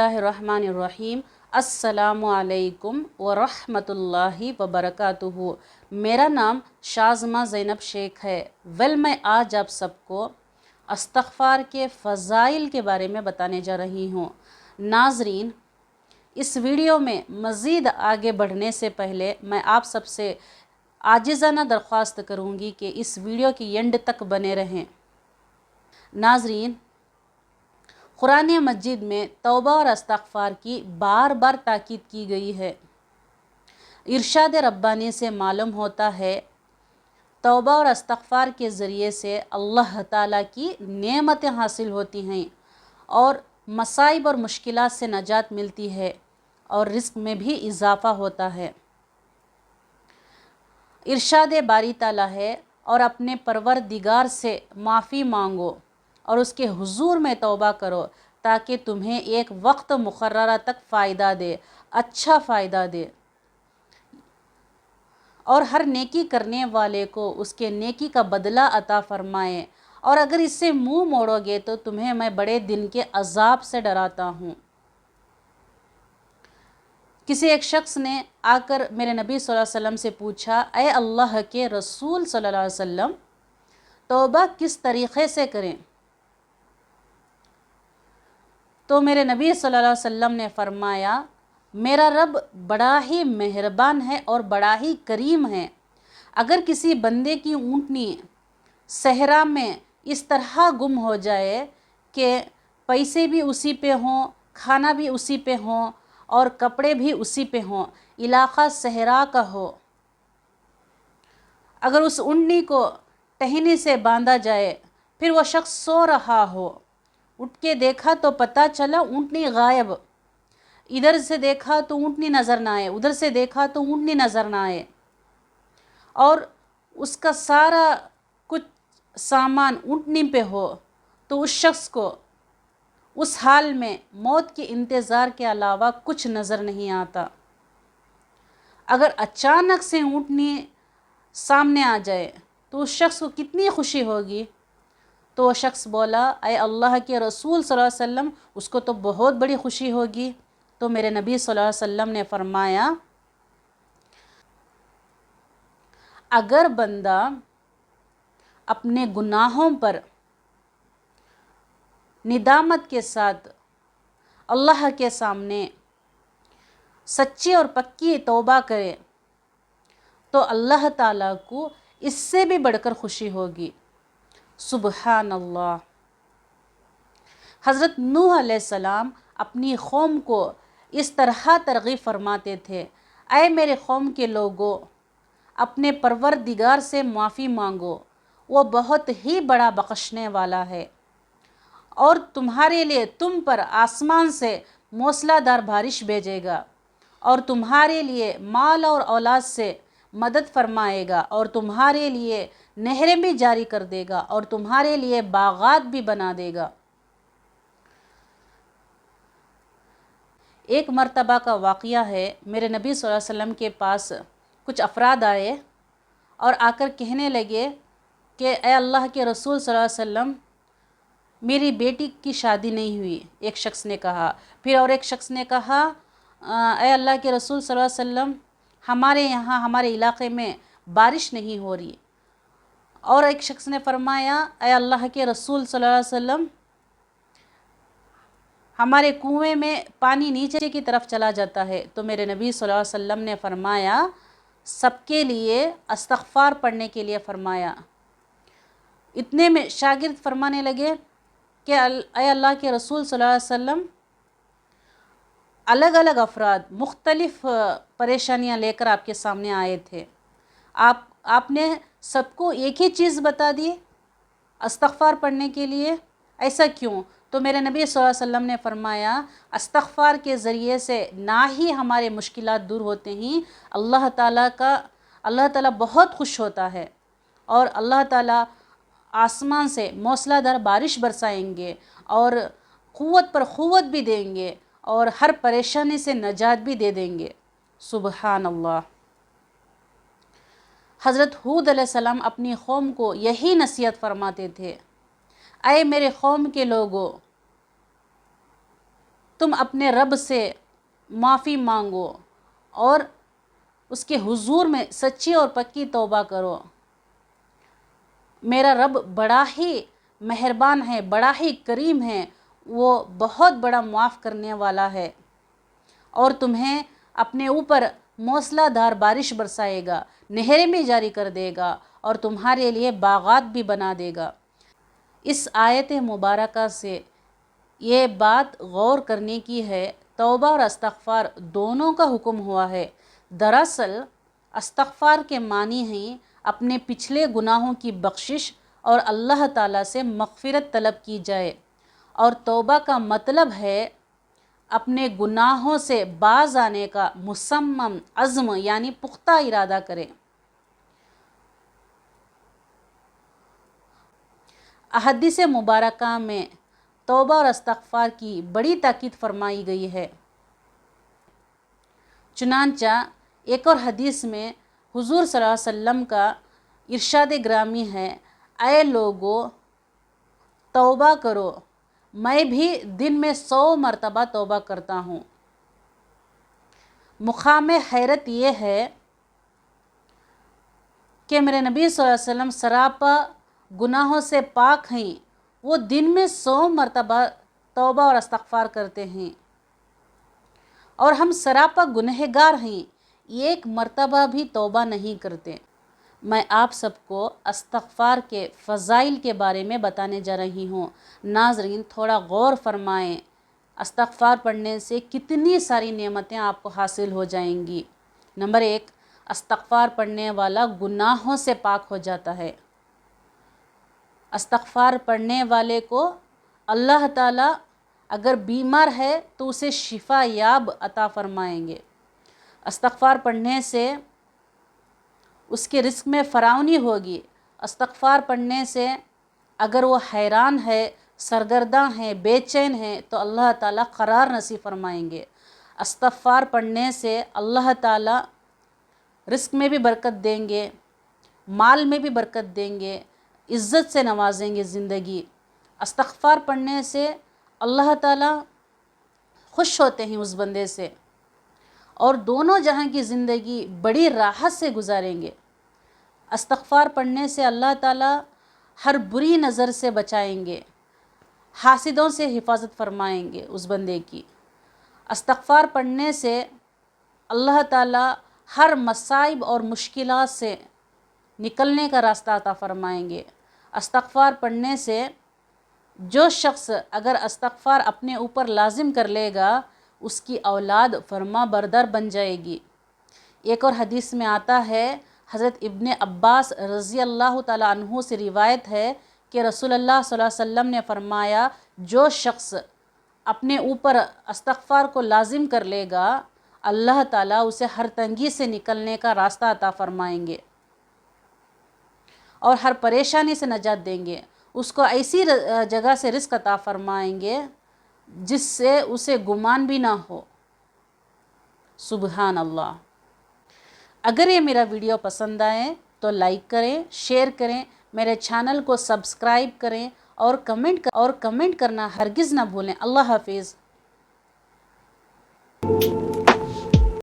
बिस्मिल्लाहिर्रहमानिर्रहीम। अस्सलामु अलैकुम वरहमतुल्लाहि वबरकातुहू। मेरा नाम शाज़मा ज़ैनब शेख है। मैं आज आप सबको इस्तग़फ़ार के फ़ज़ाइल के बारे में बताने जा रही हूँ। नाज़रीन, इस वीडियो में मज़ीद आगे बढ़ने से पहले मैं आप सबसे आजिज़ाना दरख्वास्त करूँगी कि इस वीडियो की एंड तक बने रहें। नाज़रीन, कुरान मजीद में तौबा और इस्तग़फ़ार की बार बार ताकीद की गई है। इरशाद रब्बानी से मालूम होता है तौबा और इस्तग़फ़ार के ज़रिए से अल्लाह ताला की नेमतें हासिल होती हैं और मसाइब और मुश्किलात से नजात मिलती है और रिज़्क़ में भी इजाफ़ा होता है। इरशाद बारी ताला है, और अपने परवरदिगार से माफ़ी मांगो और उसके हुजूर में तौबा करो ताकि तुम्हें एक वक्त मुक़र्ररा तक फ़ायदा दे, अच्छा फ़ायदा दे, और हर नेकी करने वाले को उसके नेकी का बदला अता फ़रमाए। और अगर इससे मुँह मोड़ोगे तो तुम्हें मैं बड़े दिन के अज़ाब से डराता हूँ। किसी एक शख्स ने आकर मेरे नबी सल्लल्लाहु अलैहि वसल्लम से पूछा, ऐ अल्लाह के रसूल सल्लल्लाहु अलैहि वसल्लम, तौबा किस तरीक़े से करें? तो मेरे नबी सल्लल्लाहु अलैहि वसल्लम ने फ़रमाया, मेरा रब बड़ा ही मेहरबान है और बड़ा ही करीम है। अगर किसी बंदे की ऊँटनी सहरा में इस तरह गुम हो जाए कि पैसे भी उसी पे हों, खाना भी उसी पे हों और कपड़े भी उसी पे हों, इलाक़ा सहरा का हो, अगर उस ऊँटनी को टहनी से बांधा जाए, फिर वो शख्स सो रहा हो, उठ के देखा तो पता चला ऊँटनी गायब, इधर से देखा तो ऊँटनी नज़र ना आए, उधर से देखा तो ऊँटनी नज़र ना आए, और उसका सारा कुछ सामान ऊँटनी पे हो, तो उस शख्स को उस हाल में मौत के इंतज़ार के अलावा कुछ नज़र नहीं आता। अगर अचानक से ऊँटनी सामने आ जाए तो उस शख्स को कितनी खुशी होगी। तो वो शख्स बोला, ऐ अल्लाह के रसूल सल्लल्लाहु अलैहि वसल्लम, उसको तो बहुत बड़ी खुशी होगी। तो मेरे नबी सल्लल्लाहु अलैहि वसल्लम ने फ़रमाया, अगर बंदा अपने गुनाहों पर निदामत के साथ अल्लाह के सामने सच्ची और पक्की तौबा करे तो अल्लाह ताला को इससे भी बढ़कर खुशी होगी। सुबहान अल्लाह। हज़रत नूह अलैहिस्सलाम अपनी कौम को इस तरह तरग़ीब फरमाते थे, ऐ मेरे कौम के लोगों, अपने परवरदिगार से माफ़ी मांगो, वो बहुत ही बड़ा बख्शने वाला है, और तुम्हारे लिए तुम पर आसमान से मूसलाधार बारिश भेजेगा, और तुम्हारे लिए माल और औलाद से मदद फरमाएगा, और तुम्हारे लिए नहरें भी जारी कर देगा, और तुम्हारे लिए बागात भी बना देगा। एक मर्तबा का वाक़या है, मेरे नबी सल्लल्लाहु अलैहि वसल्लम के पास कुछ अफराद आए और आकर कहने लगे कि ए अल्लाह के रसूल सल्लल्लाहु अलैहि वसल्लम, मेरी बेटी की शादी नहीं हुई। एक शख्स ने कहा। फिर और एक शख्स ने कहा, ए अल्लाह के रसूल सल्लल्लाहु अलैहि वसल्लम, हमारे यहाँ हमारे इलाक़े में बारिश नहीं हो रही। और एक शख्स ने फरमाया, ए अल्लाह के रसूल सल्लल्लाहु अलैहि वसल्लम, हमारे कुएं में पानी नीचे की तरफ चला जाता है। तो मेरे नबी सल्लल्लाहु अलैहि वसल्लम ने फरमाया, सबके लिए इस्तग़फ़ार पढ़ने के लिए फ़रमाया। इतने में शागिर्द फरमाने लगे कि ए अल्लाह के रसूल सल्लल्लाहु अलैहि वसल्लम, अलग अलग अफराद मुख्तलिफ़ परेशानियां लेकर आपके सामने आए थे, आपने सबको एक ही चीज़ बता दी इस्तग़फ़ार पढ़ने के लिए, ऐसा क्यों? तो मेरे नबी सल्लल्लाहु अलैहि वसल्लम ने फ़रमाया, इस्तग़फ़ार के ज़रिए से ना ही हमारे मुश्किलात दूर होते हैं, अल्लाह ताला बहुत खुश होता है, और अल्लाह ताला आसमान से मूसलाधार बारिश बरसाएंगे और क़ुव्वत पर क़ुव्वत भी देंगे और हर परेशानी से नजात भी दे देंगे। सुबहान अल्लाह। हज़रत हूद अलैहिस्सलाम अपनी कौम को यही नसीहत फरमाते थे, ऐ मेरे कौम के लोगों, تم اپنے رب سے معافی مانگو اور اس کے حضور میں سچی اور پکی توبہ کرو۔ میرا رب بڑا ہی مہربان ہے، بڑا ہی کریم ہے، وہ بہت بڑا معاف کرنے والا ہے، اور تمہیں اپنے اوپر موسلا دھار بارش برسائے گا، نہریں بھی جاری کر دے گا، اور تمہارے لیے باغات بھی بنا دے گا۔ اس آیت مبارکہ سے یہ بات غور کرنے کی ہے، توبہ اور استغفار دونوں کا حکم ہوا ہے۔ دراصل استغفار کے معنی ہیں اپنے پچھلے گناہوں کی بخشش اور اللہ تعالیٰ سے مغفرت طلب کی جائے، اور توبہ کا مطلب ہے اپنے گناہوں سے باز آنے کا مصمم عزم یعنی پختہ ارادہ کرے۔ احادیث مبارکہ میں توبہ اور استغفار کی بڑی تاکید فرمائی گئی ہے۔ چنانچہ ایک اور حدیث میں حضور صلی اللہ علیہ وسلم کا ارشاد گرامی ہے، اے لوگو توبہ کرو، میں بھی دن میں 100 مرتبہ توبہ کرتا ہوں۔ مقام حیرت یہ ہے کہ میرے نبی صلی اللہ علیہ وسلم سراپا گناہوں سے پاک ہیں، وہ دن میں 100 مرتبہ توبہ اور استغفار کرتے ہیں، اور ہم سراپا گنہگار ہیں، ایک مرتبہ بھی توبہ نہیں کرتے۔ میں آپ سب کو استغفار کے فضائل کے بارے میں بتانے جا رہی ہوں۔ ناظرین تھوڑا غور فرمائیں، استغفار پڑھنے سے کتنی ساری نعمتیں آپ کو حاصل ہو جائیں گی۔ نمبر 1، استغفار پڑھنے والا گناہوں سے پاک ہو جاتا ہے۔ استغفار پڑھنے والے کو اللہ تعالیٰ اگر بیمار ہے تو اسے شفا یاب عطا فرمائیں گے۔ استغفار پڑھنے سے اس کے رزق میں فراوانی ہوگی۔ استغفار پڑھنے سے اگر وہ حیران ہے، سرگرداں ہے، بے چین ہے تو اللہ تعالیٰ قرار نصیب فرمائیں گے۔ استغفار پڑھنے سے اللہ تعالیٰ رزق میں بھی برکت دیں گے، مال میں بھی برکت دیں گے، عزت سے نوازیں گے زندگی۔ استغفار پڑھنے سے اللہ تعالیٰ خوش ہوتے ہیں اس بندے سے، اور دونوں جہاں کی زندگی بڑی راحت سے گزاریں گے۔ استغفار پڑھنے سے اللہ تعالیٰ ہر بری نظر سے بچائیں گے، حاسدوں سے حفاظت فرمائیں گے اس بندے کی۔ استغفار پڑھنے سے اللہ تعالیٰ ہر مصائب اور مشکلات سے نکلنے کا راستہ عطا فرمائیں گے۔ استغفار پڑھنے سے جو شخص اگر استغفار اپنے اوپر لازم کر لے گا، اس کی اولاد فرما بردار بن جائے گی۔ ایک اور حدیث میں آتا ہے، حضرت ابن عباس رضی اللہ تعالیٰ عنہ سے روایت ہے کہ رسول اللہ صلی اللہ علیہ وسلم نے فرمایا، جو شخص اپنے اوپر استغفار کو لازم کر لے گا، اللہ تعالیٰ اسے ہر تنگی سے نکلنے کا راستہ عطا فرمائیں گے اور ہر پریشانی سے نجات دیں گے۔ اس کو ایسی جگہ سے رزق عطا فرمائیں گے جس سے اسے گمان بھی نہ ہو۔ سبحان اللہ۔ اگر یہ میرا ویڈیو پسند آئے تو لائک کریں، شیئر کریں، میرے چینل کو سبسکرائب کریں، اور کمنٹ کرنا ہرگز نہ بھولیں۔ اللہ حافظ۔